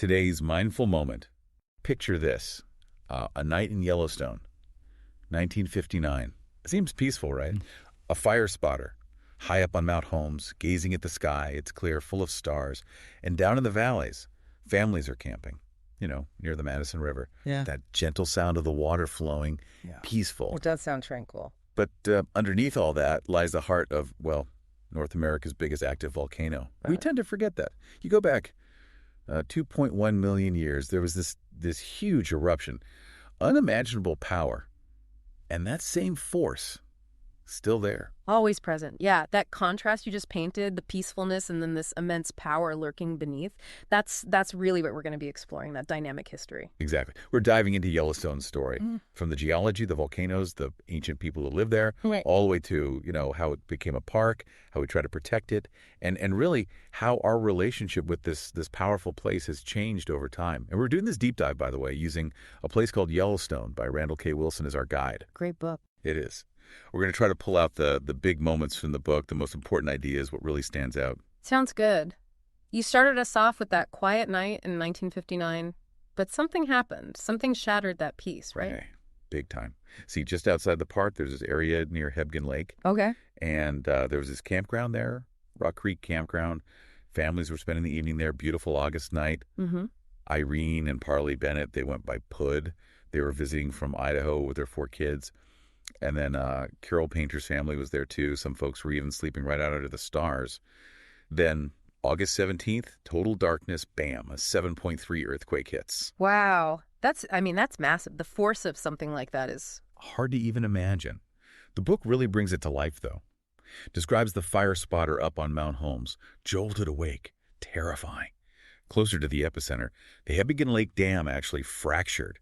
Today's mindful moment. Picture this. A night in Yellowstone, 1959. Seems peaceful, right? A fire spotter, high up on Mount Holmes, gazing at the sky. It's clear, full of stars. And down in the valleys, families are camping, near the Madison River. Yeah. That gentle sound of the water flowing, peaceful. It does sound tranquil. But underneath all that lies the heart of, North America's biggest active volcano. We tend to forget that. You go back 2.1 million years, there was this huge eruption, unimaginable power, and that same force still there. Always present. Yeah, that contrast you just painted, the peacefulness and then this immense power lurking beneath, that's really what we're going to be exploring, that dynamic history. Exactly. We're diving into Yellowstone's story, from the geology, the volcanoes, the ancient people who lived there, all the way to, how it became a park, how we try to protect it, and really how our relationship with this powerful place has changed over time. And we're doing this deep dive, by the way, using A Place Called Yellowstone by Randall K as our guide. Great book. It is. We're going to try to pull out the big moments from the book, the most important ideas, what really stands out. Sounds good. You started us off with that quiet night in 1959, but something happened. Something shattered that peace, right? Okay. Big time. See, just outside the park, there's this area near Hebgen Lake. Okay. And there was this campground there, Rock Creek Campground. Families were spending the evening there, beautiful August night. Mm-hmm. Irene and Parley Bennett, they went by Pud. They were visiting from Idaho with their 4 kids. And then Carol Painter's family was there too. Some folks were even sleeping right out under the stars. Then August 17th, total darkness, bam, a 7.3 earthquake hits. Wow. That's massive. The force of something like that is hard to even imagine. The book really brings it to life, though. Describes the fire spotter up on Mount Holmes, jolted awake, terrifying. Closer to the epicenter, the Hebgen Lake Dam actually fractured.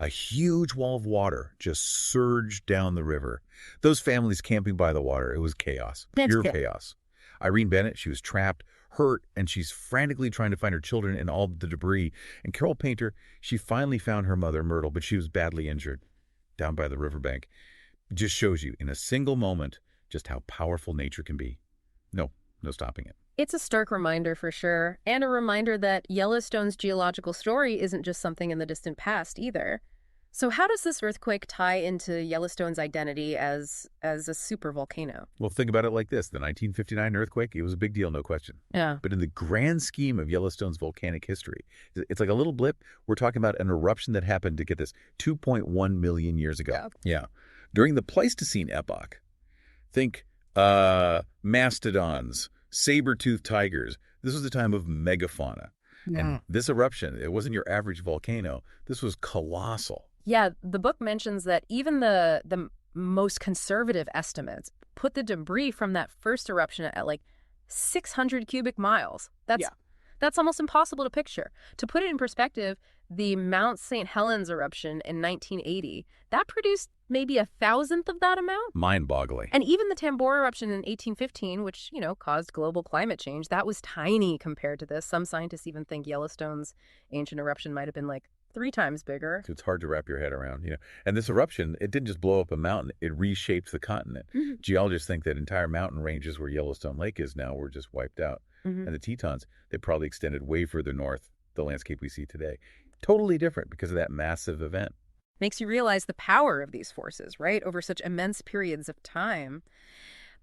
A huge wall of water just surged down the river. Those families camping by the water, it was chaos. Pure chaos. Irene Bennett, she was trapped, hurt, and she's frantically trying to find her children in all the debris. And Carol Painter, she finally found her mother, Myrtle, but she was badly injured down by the riverbank. It just shows you in a single moment just how powerful nature can be. No stopping it. It's a stark reminder for sure, and a reminder that Yellowstone's geological story isn't just something in the distant past either. So how does this earthquake tie into Yellowstone's identity as a supervolcano? Well, think about it like this. The 1959 earthquake, it was a big deal, no question. Yeah. But in the grand scheme of Yellowstone's volcanic history, it's like a little blip. We're talking about an eruption that happened, to get this, 2.1 million years ago. Yeah. During the Pleistocene epoch, think mastodons, saber-toothed tigers. This was a time of megafauna. And this eruption, it wasn't your average volcano. This was colossal. Yeah, the book mentions that even the most conservative estimates put the debris from that first eruption at like 600 cubic miles. That's almost impossible to picture. To put it in perspective, the Mount St. Helens eruption in 1980, that produced maybe 1,000th of that amount. Mind-boggling. And even the Tambora eruption in 1815, which, caused global climate change, that was tiny compared to this. Some scientists even think Yellowstone's ancient eruption might have been like 3 times bigger. It's hard to wrap your head around, And this eruption, it didn't just blow up a mountain, it reshaped the continent. Mm-hmm. Geologists think that entire mountain ranges where Yellowstone Lake is now were just wiped out. Mm-hmm. And the Tetons, they probably extended way further north, the landscape we see today. Totally different because of that massive event. Makes you realize the power of these forces, right, over such immense periods of time.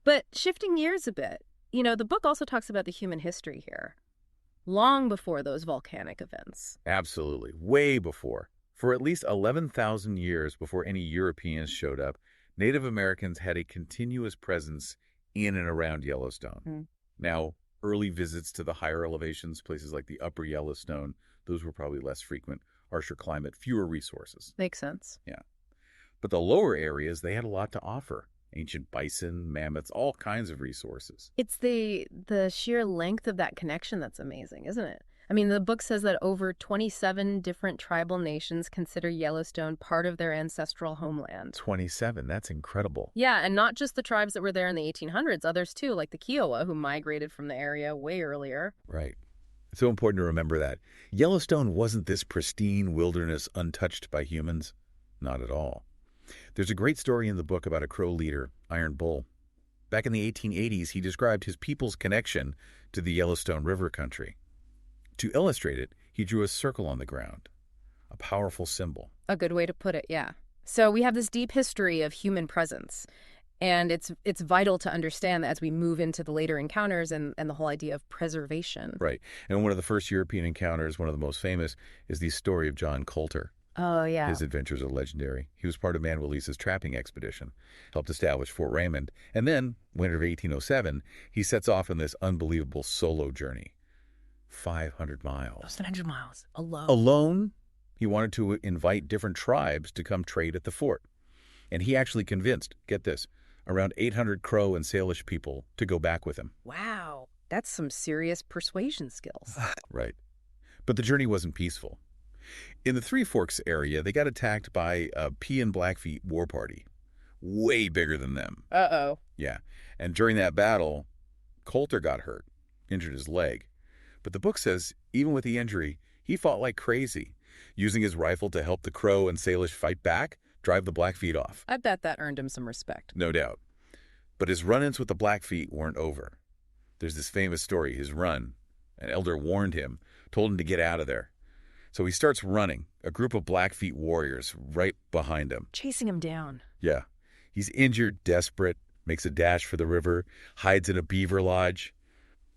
But shifting gears a bit, the book also talks about the human history here, long before those volcanic events. Absolutely. Way before. For at least 11,000 years before any Europeans showed up, Native Americans had a continuous presence in and around Yellowstone. Mm. Now, early visits to the higher elevations, places like the upper Yellowstone, those were probably less frequent. Harsher climate, fewer resources. Makes sense. Yeah. But the lower areas, they had a lot to offer. Ancient bison, mammoths, all kinds of resources. It's the sheer length of that connection that's amazing, isn't it? I mean, the book says that over 27 different tribal nations consider Yellowstone part of their ancestral homeland. 27, that's incredible. Yeah, and not just the tribes that were there in the 1800s, others too, like the Kiowa, who migrated from the area way earlier. Right. It's so important to remember that. Yellowstone wasn't this pristine wilderness untouched by humans. Not at all. There's a great story in the book about a Crow leader, Iron Bull. Back in the 1880s, he described his people's connection to the Yellowstone River country. To illustrate it, He drew a circle on the ground, a powerful symbol. A good way to put it, yeah. So we have this deep history of human presence, and it's vital to understand that as we move into the later encounters and the whole idea of preservation. Right. And one of the first European encounters, one of the most famous, is the story of John Coulter. Oh, yeah. His adventures are legendary. He was part of Manuel Lisa's trapping expedition, helped establish Fort Raymond, and then, winter of 1807, he sets off on this unbelievable solo journey. 500 miles. 700 miles. Alone. Alone, he wanted to invite different tribes to come trade at the fort. And he actually convinced, get this, around 800 Crow and Salish people to go back with him. Wow. That's some serious persuasion skills. Right. But the journey wasn't peaceful. In the Three Forks area, they got attacked by a Pea and Blackfeet war party. Way bigger than them. Uh-oh. Yeah. And during that battle, Coulter got hurt, injured his leg. But the book says, even with the injury, he fought like crazy, using his rifle to help the Crow and Salish fight back, drive the Blackfeet off. I bet that earned him some respect. No doubt. But his run-ins with the Blackfeet weren't over. There's this famous story, his run. An elder warned him, told him to get out of there. So he starts running, a group of Blackfeet warriors right behind him. Chasing him down. Yeah. He's injured, desperate, makes a dash for the river, hides in a beaver lodge,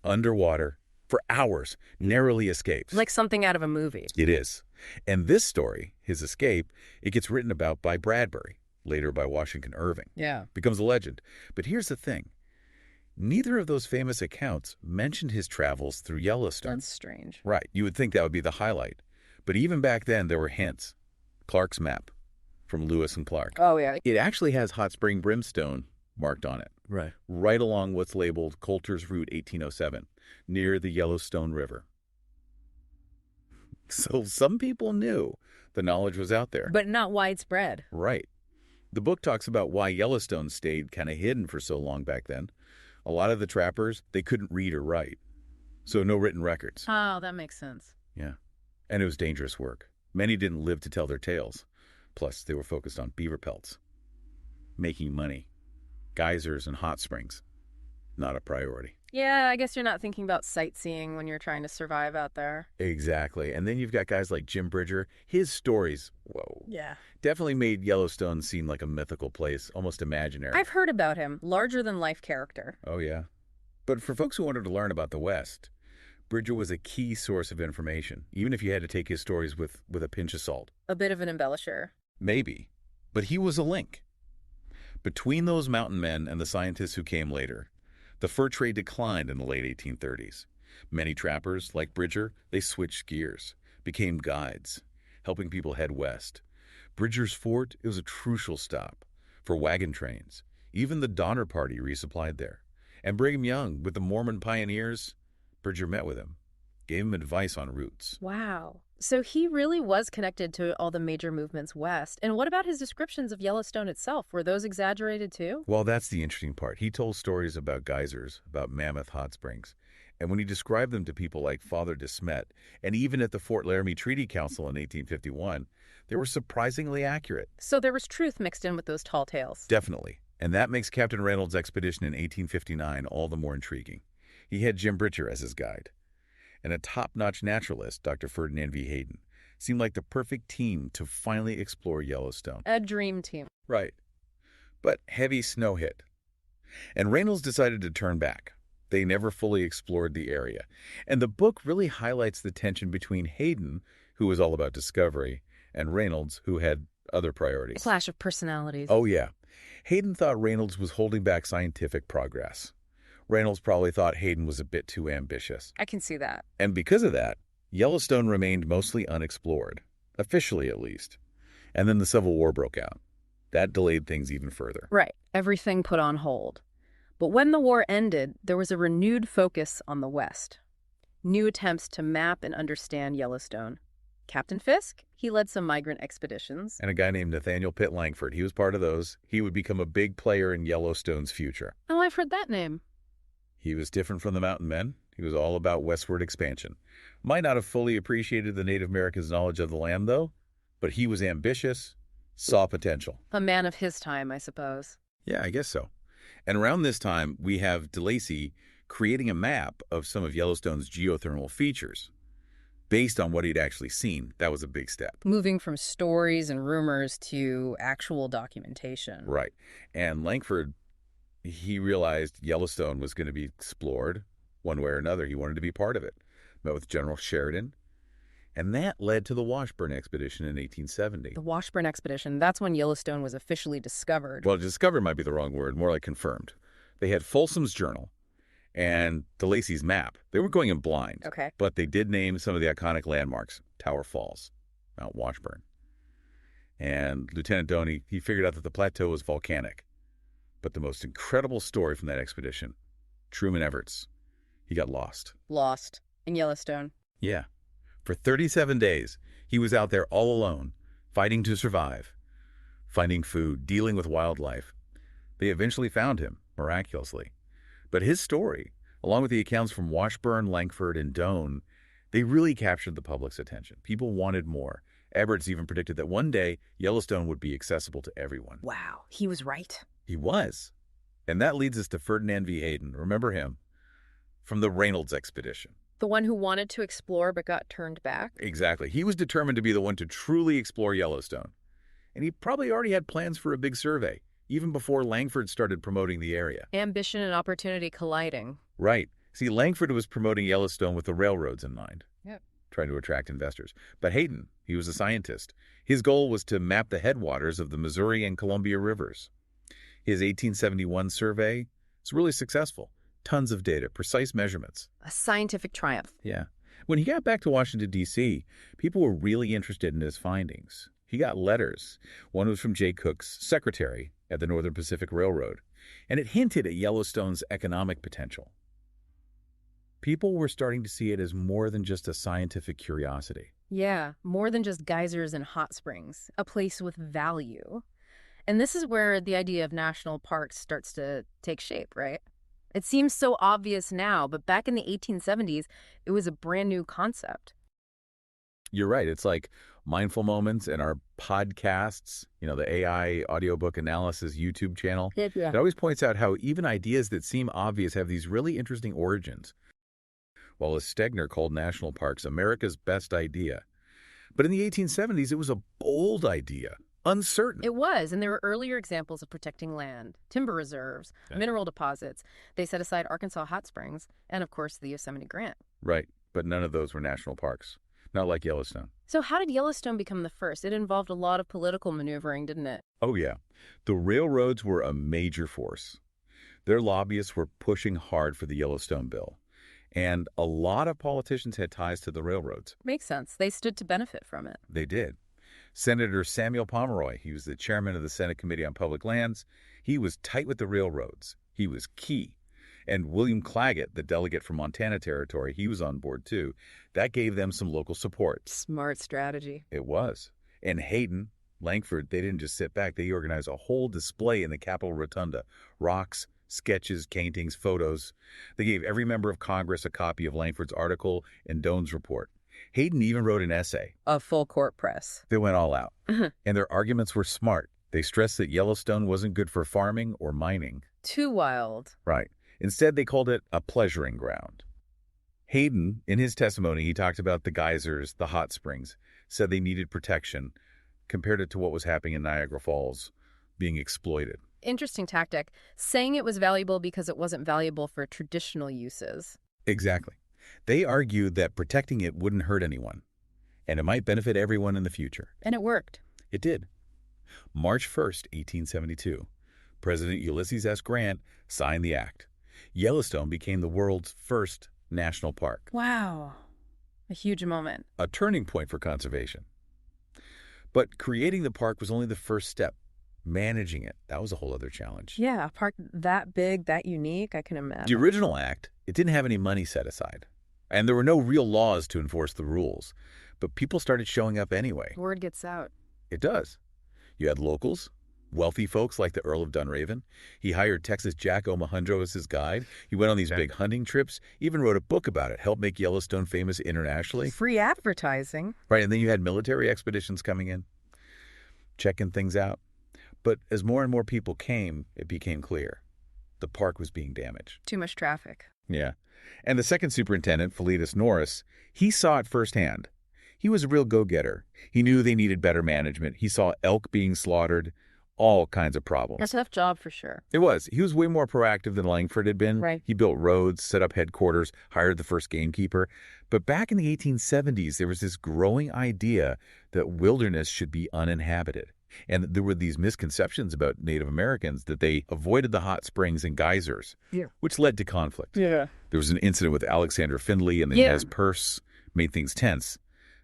underwater, for hours, narrowly escapes. Like something out of a movie. It is. And this story, his escape, it gets written about by Bradbury, later by Washington Irving. Yeah. Becomes a legend. But here's the thing. Neither of those famous accounts mentioned his travels through Yellowstone. That's strange. Right. You would think that would be the highlight. But even back then, there were hints. Clark's map from Lewis and Clark. Oh, yeah. It actually has Hot Spring Brimstone marked on it. Right along what's labeled Coulter's Route 1807, near the Yellowstone River. So some people knew the knowledge was out there. But not widespread. Right. The book talks about why Yellowstone stayed kind of hidden for so long back then. A lot of the trappers, they couldn't read or write. So no written records. Oh, that makes sense. Yeah. And it was dangerous work. Many didn't live to tell their tales. Plus, they were focused on beaver pelts. Making money. Geysers and hot springs. Not a priority. Yeah, I guess you're not thinking about sightseeing when you're trying to survive out there. Exactly. And then you've got guys like Jim Bridger. His stories, whoa. Yeah. Definitely made Yellowstone seem like a mythical place, almost imaginary. I've heard about him. Larger-than-life character. Oh, yeah. But for folks who wanted to learn about the West, Bridger was a key source of information, even if you had to take his stories with a pinch of salt. A bit of an embellisher. Maybe. But he was a link. Between those mountain men and the scientists who came later, the fur trade declined in the late 1830s. Many trappers, like Bridger, they switched gears, became guides, helping people head west. Bridger's fort, it was a crucial stop for wagon trains. Even the Donner Party resupplied there. And Brigham Young, with the Mormon pioneers, Bridger met with him, gave him advice on routes. Wow. So he really was connected to all the major movements west. And what about his descriptions of Yellowstone itself? Were those exaggerated too? Well, that's the interesting part. He told stories about geysers, about mammoth hot springs. And when he described them to people like Father de Smet, and even at the Fort Laramie Treaty Council in 1851, they were surprisingly accurate. So there was truth mixed in with those tall tales. Definitely. And that makes Captain Reynolds' expedition in 1859 all the more intriguing. He had Jim Bridger as his guide. And a top-notch naturalist, Dr. Ferdinand V. Hayden, seemed like the perfect team to finally explore Yellowstone. A dream team. Right. But heavy snow hit. And Reynolds decided to turn back. They never fully explored the area. And the book really highlights the tension between Hayden, who was all about discovery, and Reynolds, who had other priorities. Clash of personalities. Oh, yeah. Hayden thought Reynolds was holding back scientific progress. Reynolds probably thought Hayden was a bit too ambitious. I can see that. And because of that, Yellowstone remained mostly unexplored, officially at least. And then the Civil War broke out. That delayed things even further. Right. Everything put on hold. But when the war ended, there was a renewed focus on the West. New attempts to map and understand Yellowstone. Captain Fisk, he led some migrant expeditions. And a guy named Nathaniel Pitt Langford, he was part of those. He would become a big player in Yellowstone's future. Oh, I've heard that name. He was different from the mountain men. He was all about westward expansion. Might not have fully appreciated the Native Americans' knowledge of the land, though, but he was ambitious, saw potential. A man of his time, I suppose. Yeah, I guess so. And around this time, we have DeLacy creating a map of some of Yellowstone's geothermal features. Based on what he'd actually seen, that was a big step. Moving from stories and rumors to actual documentation. Right. And Langford, he realized Yellowstone was going to be explored one way or another. He wanted to be part of it. Met with General Sheridan, and that led to the Washburn Expedition in 1870. The Washburn Expedition, that's when Yellowstone was officially discovered. Well, discovered might be the wrong word, more like confirmed. They had Folsom's journal and de Lacy's map. They were going in blind. Okay. But they did name some of the iconic landmarks, Tower Falls, Mount Washburn. And Lieutenant Doney, he figured out that the plateau was volcanic. But the most incredible story from that expedition, Truman Everts, he got lost. Lost in Yellowstone. Yeah. For 37 days, he was out there all alone, fighting to survive, finding food, dealing with wildlife. They eventually found him, miraculously. But his story, along with the accounts from Washburn, Langford, and Doane, they really captured the public's attention. People wanted more. Everts even predicted that one day, Yellowstone would be accessible to everyone. Wow, he was right. He was. And that leads us to Ferdinand V. Hayden. Remember him? From the Reynolds expedition. The one who wanted to explore but got turned back? Exactly. He was determined to be the one to truly explore Yellowstone. And he probably already had plans for a big survey, even before Langford started promoting the area. Ambition and opportunity colliding. Right. See, Langford was promoting Yellowstone with the railroads in mind. Yep. Trying to attract investors. But Hayden, he was a scientist. His goal was to map the headwaters of the Missouri and Columbia rivers. His 1871 survey was really successful. Tons of data, precise measurements. A scientific triumph. Yeah. When he got back to Washington, D.C., people were really interested in his findings. He got letters. One was from Jay Cook's secretary at the Northern Pacific Railroad, and it hinted at Yellowstone's economic potential. People were starting to see it as more than just a scientific curiosity. Yeah, more than just geysers and hot springs. A place with value. And this is where the idea of national parks starts to take shape, right? It seems so obvious now, but back in the 1870s, it was a brand new concept. You're right. It's like mindful moments in our podcasts, the AI audiobook analysis YouTube channel. Yeah. It always points out how even ideas that seem obvious have these really interesting origins. Wallace Stegner called national parks America's best idea. But in the 1870s, it was a bold idea. Uncertain. It was, and there were earlier examples of protecting land, timber reserves, mineral deposits. They set aside Arkansas hot springs, and of course the Yosemite Grant. Right, but none of those were national parks. Not like Yellowstone. So how did Yellowstone become the first? It involved a lot of political maneuvering, didn't it? Oh yeah. The railroads were a major force. Their lobbyists were pushing hard for the Yellowstone bill. And a lot of politicians had ties to the railroads. Makes sense. They stood to benefit from it. They did. Senator Samuel Pomeroy, he was the chairman of the Senate Committee on Public Lands. He was tight with the railroads. He was key. And William Claggett, the delegate from Montana Territory, he was on board too. That gave them some local support. Smart strategy. It was. And Hayden, Langford, they didn't just sit back. They organized a whole display in the Capitol Rotunda. Rocks, sketches, paintings, photos. They gave every member of Congress a copy of Langford's article and Doane's report. Hayden even wrote an essay. A full court press. They went all out. And their arguments were smart. They stressed that Yellowstone wasn't good for farming or mining. Too wild. Right. Instead, they called it a pleasuring ground. Hayden, in his testimony, he talked about the geysers, the hot springs, said they needed protection, compared it to what was happening in Niagara Falls, being exploited. Interesting tactic, saying it was valuable because it wasn't valuable for traditional uses. Exactly. They argued that protecting it wouldn't hurt anyone, and it might benefit everyone in the future. And it worked. It did. March 1st, 1872, President Ulysses S. Grant signed the act. Yellowstone became the world's first national park. Wow. A huge moment. A turning point for conservation. But creating the park was only the first step. Managing it, that was a whole other challenge. Yeah, a park that big, that unique, I can imagine. The original act, it didn't have any money set aside. And there were no real laws to enforce the rules. But people started showing up anyway. Word gets out. It does. You had locals, wealthy folks like the Earl of Dunraven. He hired Texas Jack Omohundro as his guide. He went on these big hunting trips, even wrote a book about it, helped make Yellowstone famous internationally. Free advertising. Right, and then you had military expeditions coming in, checking things out. But as more and more people came, it became clear. The park was being damaged. Too much traffic. Yeah. And the second superintendent, Philetus Norris, he saw it firsthand. He was a real go-getter. He knew they needed better management. He saw elk being slaughtered, all kinds of problems. A tough job for sure. It was. He was way more proactive than Langford had been. Right. He built roads, set up headquarters, hired the first gamekeeper. But back in the 1870s, there was this growing idea that wilderness should be uninhabited. And there were these misconceptions about Native Americans that they avoided the hot springs and geysers, which led to conflict. Yeah. There was an incident with Alexander Findlay and the Nez Perce, made things tense.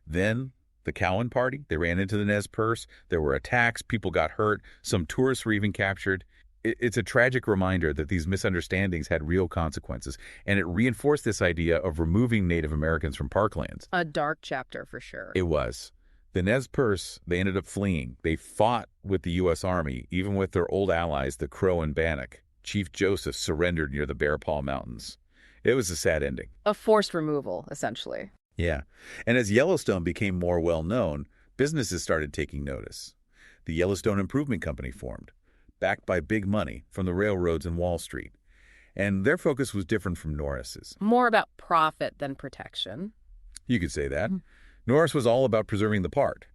Then the Cowan Party, they ran into the Nez Perce. There were attacks. People got hurt. Some tourists were even captured. It's a tragic reminder that these misunderstandings had real consequences, and it reinforced this idea of removing Native Americans from parklands. A dark chapter for sure. It was. The Nez Perce, they ended up fleeing. They fought with the U.S. Army, even with their old allies, the Crow and Bannock. Chief Joseph surrendered near the Bear Paw Mountains. It was a sad ending. A forced removal, essentially. Yeah. And as Yellowstone became more well-known, businesses started taking notice. The Yellowstone Improvement Company formed, backed by big money from the railroads and Wall Street. And their focus was different from Norris's. More about profit than protection. You could say that. Norris was all about preserving the park.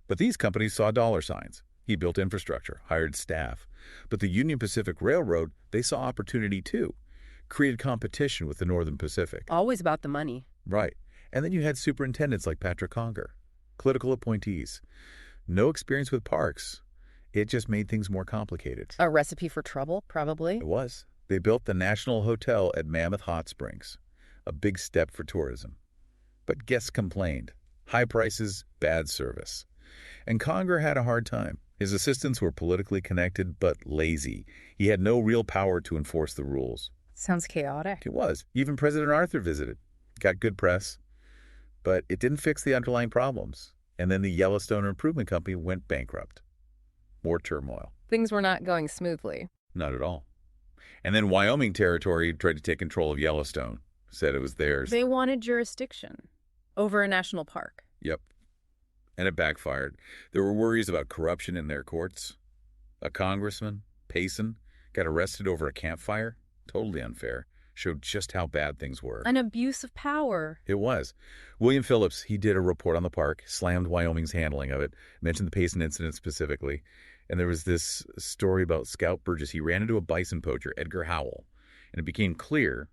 But these companies saw dollar signs. He built infrastructure, hired staff. But the Union Pacific Railroad, they saw opportunity too. Created competition with the Northern Pacific. Always about the money. Right. And then you had superintendents like Patrick Conger, political appointees. No experience with parks. It just made things more complicated. A recipe for trouble, probably. It was. They built the National Hotel at Mammoth Hot Springs, a big step for tourism. But guests complained. High prices, bad service. And Conger had a hard time. His assistants were politically connected but lazy. He had no real power to enforce the rules. Sounds chaotic. It was. Even President Arthur visited. Got good press. But it didn't fix the underlying problems. And then the Yellowstone Improvement Company went bankrupt. More turmoil. Things were not going smoothly. Not at all. And then Wyoming Territory tried to take control of Yellowstone. Said it was theirs. They wanted jurisdiction over a national park. Yep. And it backfired. There were worries about corruption in their courts. A congressman, Payson, got arrested over a campfire. Totally unfair. Showed just how bad things were. An abuse of power. It was. William Phillips, he did a report on the park, slammed Wyoming's handling of it, mentioned the Payson incident specifically. And there was this story about Scout Burgess. He ran into a bison poacher, Edgar Howell, and it became clear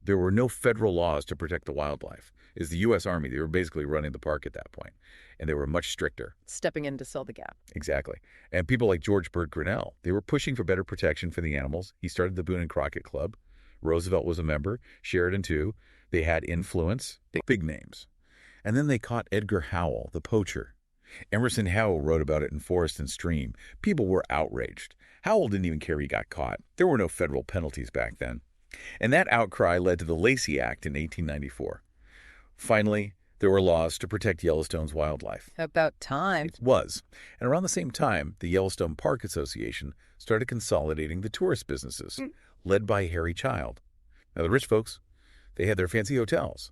there were no federal laws to protect the wildlife. It's the U.S. Army. They were basically running the park at that point, and they were much stricter. Stepping in to fill the gap. Exactly. And people like George Bird Grinnell, they were pushing for better protection for the animals. He started the Boone and Crockett Club. Roosevelt was a member. Sheridan, too. They had influence. Big names. And then they caught Edgar Howell, the poacher. Emerson Howell wrote about it in Forest and Stream. People were outraged. Howell didn't even care he got caught. There were no federal penalties back then. And that outcry led to the Lacey Act in 1894. Finally, there were laws to protect Yellowstone's wildlife. About time. It was. And around the same time, the Yellowstone Park Association started consolidating the tourist businesses, led by Harry Child. Now, the rich folks, they had their fancy hotels.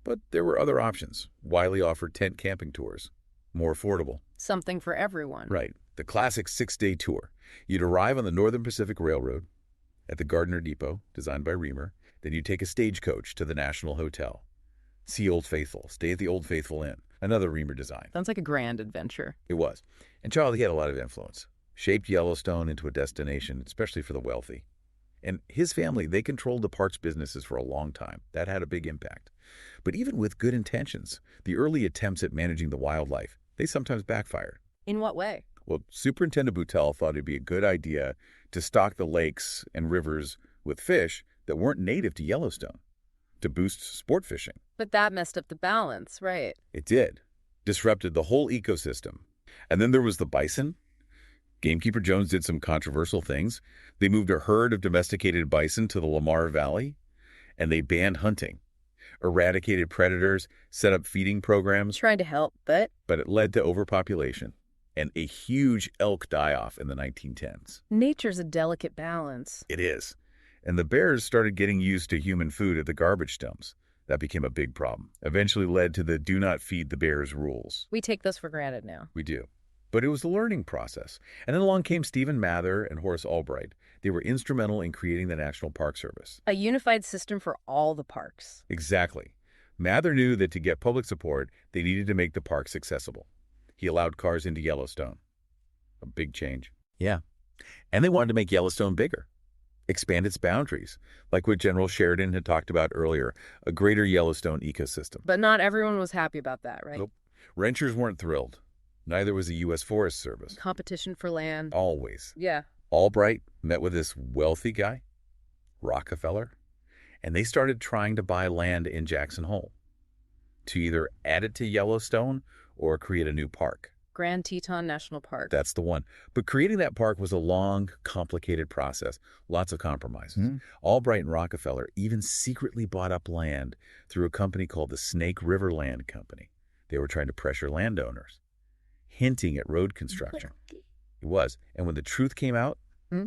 But there were other options. Wiley offered tent camping tours, more affordable. Something for everyone. Right. The classic 6-day tour. You'd arrive on the Northern Pacific Railroad at the Gardner Depot, designed by Reamer. Then you'd take a stagecoach to the National Hotel. See Old Faithful. Stay at the Old Faithful Inn. Another Reamer design. Sounds like a grand adventure. It was. And Child, he had a lot of influence. Shaped Yellowstone into a destination, especially for the wealthy. And his family, they controlled the park's businesses for a long time. That had a big impact. But even with good intentions, the early attempts at managing the wildlife, they sometimes backfired. In what way? Well, Superintendent Boutell thought it'd be a good idea to stock the lakes and rivers with fish that weren't native to Yellowstone, to boost sport fishing. But that messed up the balance, right? It did. Disrupted the whole ecosystem. And then there was the bison. Gamekeeper Jones did some controversial things. They moved a herd of domesticated bison to the Lamar Valley, and they banned hunting, eradicated predators, set up feeding programs. Trying to help, but it led to overpopulation and a huge elk die-off in the 1910s. Nature's a delicate balance. It is. And the bears started getting used to human food at the garbage dumps. That became a big problem. Eventually led to the do not feed the bears rules. We take those for granted now. We do. But it was a learning process. And then along came Stephen Mather and Horace Albright. They were instrumental in creating the National Park Service. A unified system for all the parks. Exactly. Mather knew that to get public support, they needed to make the parks accessible. He allowed cars into Yellowstone. A big change. Yeah. And they wanted to make Yellowstone bigger, expand its boundaries, like what General Sheridan had talked about earlier, a greater Yellowstone ecosystem. But not everyone was happy about that, right? Nope. Ranchers weren't thrilled. Neither was the U.S. Forest Service. Competition for land. Always. Yeah. Albright met with this wealthy guy, Rockefeller, and they started trying to buy land in Jackson Hole to either add it to Yellowstone or create a new park. Grand Teton National Park. That's the one. But creating that park was a long, complicated process. Lots of compromises. Albright and Rockefeller even secretly bought up land through a company called the Snake River Land Company. They were trying to pressure landowners, hinting at road construction. It was. And when the truth came out,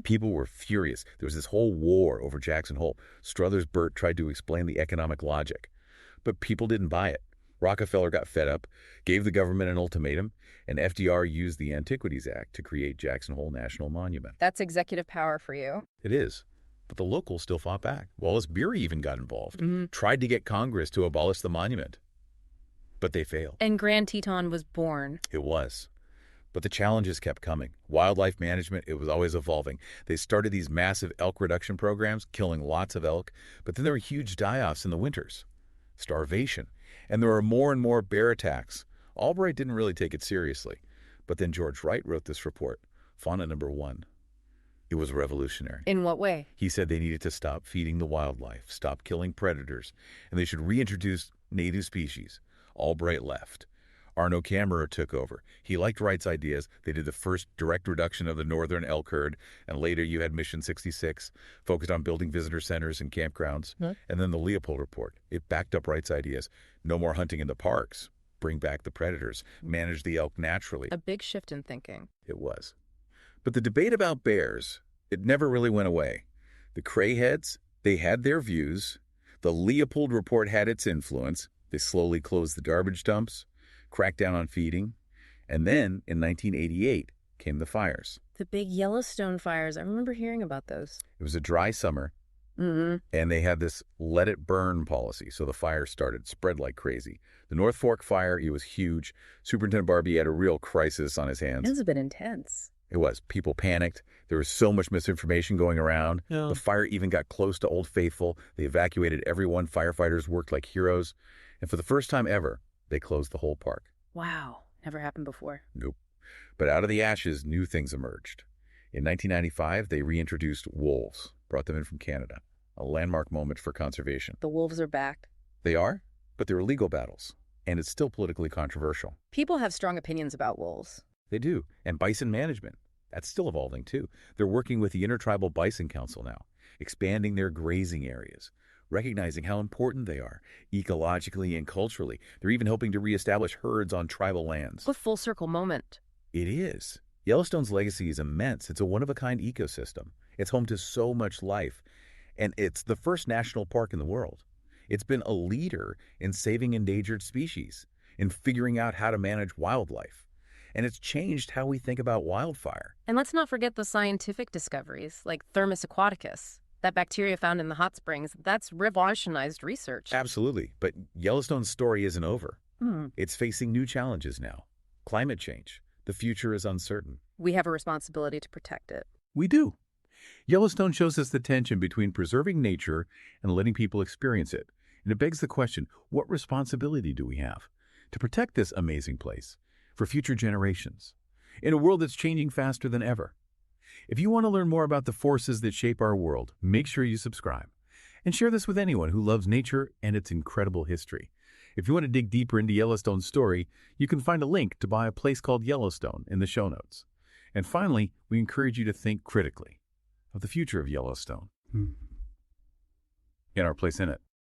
people were furious. There was this whole war over Jackson Hole. Struthers Burt tried to explain the economic logic, but people didn't buy it. Rockefeller got fed up, gave the government an ultimatum, and FDR used the Antiquities Act to create Jackson Hole National Monument. That's executive power for you. It is. But the locals still fought back. Wallace Beery even got involved, tried to get Congress to abolish the monument. But they failed. And Grand Teton was born. It was. But the challenges kept coming. Wildlife management, it was always evolving. They started these massive elk reduction programs, killing lots of elk, but then there were huge die-offs in the winters. Starvation. And there were more and more bear attacks. Albright didn't really take it seriously. But then George Wright wrote this report, Fauna Number 1. It was revolutionary. In what way? He said they needed to stop feeding the wildlife, stop killing predators, and they should reintroduce native species. Albright left. Arno Kammerer took over. He liked Wright's ideas. They did the first direct reduction of the northern elk herd, and later you had Mission 66, focused on building visitor centers and campgrounds. And then the Leopold Report. It backed up Wright's ideas. No more hunting in the parks. Bring back the predators. Manage the elk naturally. A big shift in thinking. It was. But the debate about bears, it never really went away. The Crayheads, they had their views. The Leopold Report had its influence. They slowly closed the garbage dumps, cracked down on feeding, and then in 1988 came the fires. The big Yellowstone fires. I remember hearing about those. It was a dry summer, and they had this let it burn policy, so the fire spread like crazy. The North Fork fire, it was huge. Superintendent Barbie had a real crisis on his hands. It was a bit intense. It was. People panicked. There was so much misinformation going around. Yeah. The fire even got close to Old Faithful. They evacuated everyone. Firefighters worked like heroes. And for the first time ever, they closed the whole park. Wow. Never happened before. Nope. But out of the ashes, new things emerged. In 1995, they reintroduced wolves, brought them in from Canada, a landmark moment for conservation. The wolves are back. They are, but they were legal battles, and it's still politically controversial. People have strong opinions about wolves. They do. And bison management, that's still evolving too. They're working with the Intertribal Bison Council now, expanding their grazing areas, recognizing how important they are, ecologically and culturally. They're even hoping to reestablish herds on tribal lands. What full circle moment. It is. Yellowstone's legacy is immense. It's a one-of-a-kind ecosystem. It's home to so much life, and it's the first national park in the world. It's been a leader in saving endangered species, in figuring out how to manage wildlife, and it's changed how we think about wildfire. And let's not forget the scientific discoveries, like Thermus aquaticus. That bacteria found in the hot springs, that's revolutionized research. Absolutely, but Yellowstone's story isn't over. It's facing new challenges now. Climate change. The future is uncertain. We have a responsibility to protect it. We do. Yellowstone shows us the tension between preserving nature and letting people experience it. And it begs the question, what responsibility do we have to protect this amazing place for future generations in a world that's changing faster than ever? If you want to learn more about the forces that shape our world, make sure you subscribe and share this with anyone who loves nature and its incredible history. If you want to dig deeper into Yellowstone's story, you can find a link to buy A Place Called Yellowstone in the show notes. And finally, we encourage you to think critically of the future of Yellowstone and our place in it.